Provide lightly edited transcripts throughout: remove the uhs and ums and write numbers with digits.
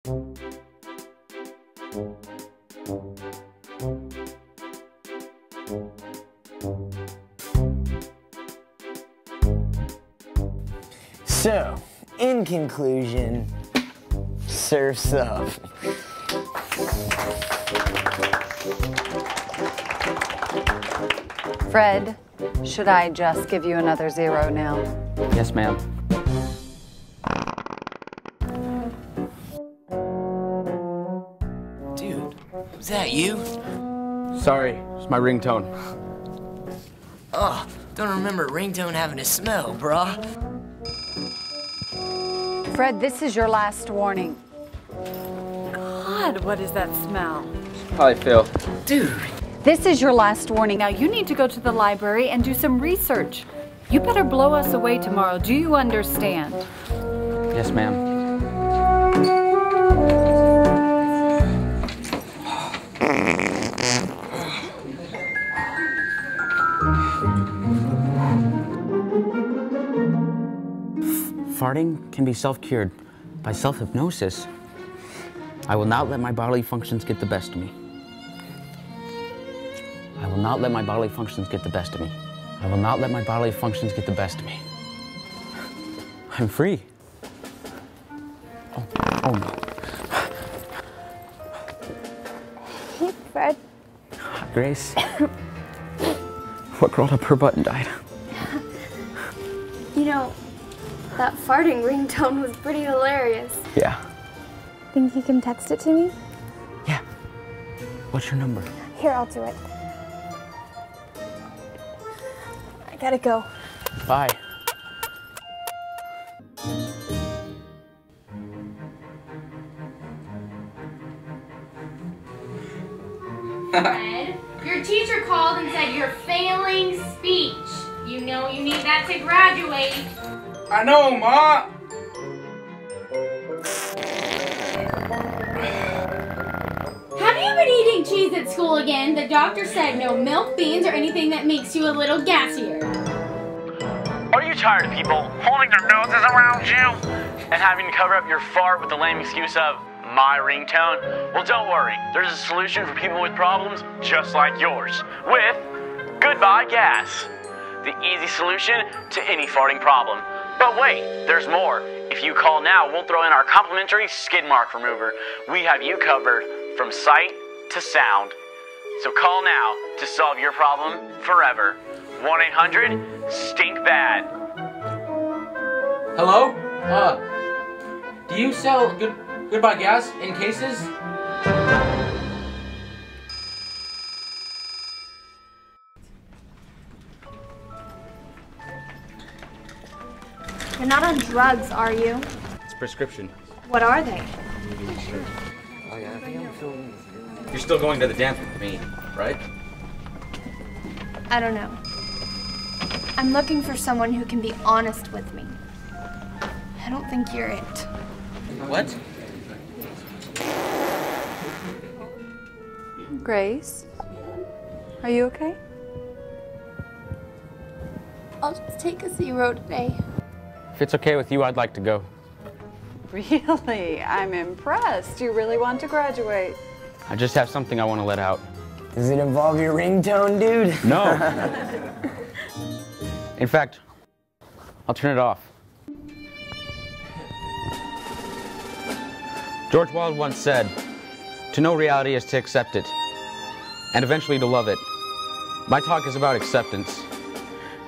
So, in conclusion, surf's up. Fred, should I just give you another 0 now? Yes, ma'am. Dude, was that you? Sorry, it's my ringtone. Oh, don't remember Ringtone having a smell, brah. Fred, this is your last warning. God, what is that smell? Probably Phil. Dude. This is your last warning. Now you need to go to the library and do some research. You better blow us away tomorrow. Do you understand? Yes, ma'am. Farting can be self-cured by self-hypnosis. I will not let my bodily functions get the best of me. I will not let my bodily functions get the best of me. I will not let my bodily functions get the best of me. I'm free. Oh no. Hey, Fred. Grace. What curled up her butt and died? You know, that farting ringtone was pretty hilarious. Yeah. Think you can text it to me? Yeah. What's your number? Here, I'll do it. I gotta go. Bye. Fred, your teacher called and said you're failing speech. You know you need that to graduate. I know, Ma. Have you been eating cheese at school again? The doctor said no milk, beans, or anything that makes you a little gassier. Are you tired of people holding their noses around you and having to cover up your fart with the lame excuse of My Ringtone? Well, don't worry. There's a solution for people with problems just like yours with Goodbye Gas, the easy solution to any farting problem. But wait, there's more. If you call now, we'll throw in our complimentary skid mark remover. We have you covered from sight to sound. So call now to solve your problem forever. 1-800-STINK-BAD. Hello? Do you sell Goodbye Gas in cases? You're not on drugs, are you? It's prescription. What are they? You're still going to the dance with me, right? I don't know. I'm looking for someone who can be honest with me. I don't think you're it. What? Grace, are you okay? I'll just take a 0 today. If it's okay with you, I'd like to go. Really? I'm impressed. You really want to graduate. I just have something I want to let out. Does it involve your ringtone, dude? No. In fact, I'll turn it off. George Wilde once said, "To know reality is to accept it, and eventually to love it." My talk is about acceptance.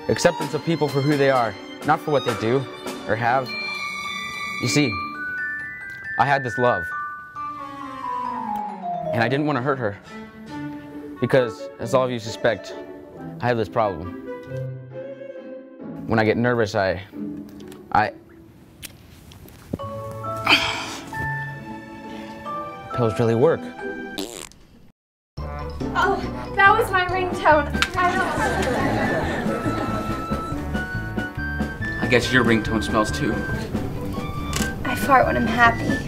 Acceptance of people for who they are, not for what they do or have. You see, I had this love, and I didn't want to hurt her, because, as all of you suspect, I have this problem. When I get nervous, pills really work. Oh, that was my ringtone. I know. I guess your ringtone smells too. I fart when I'm happy.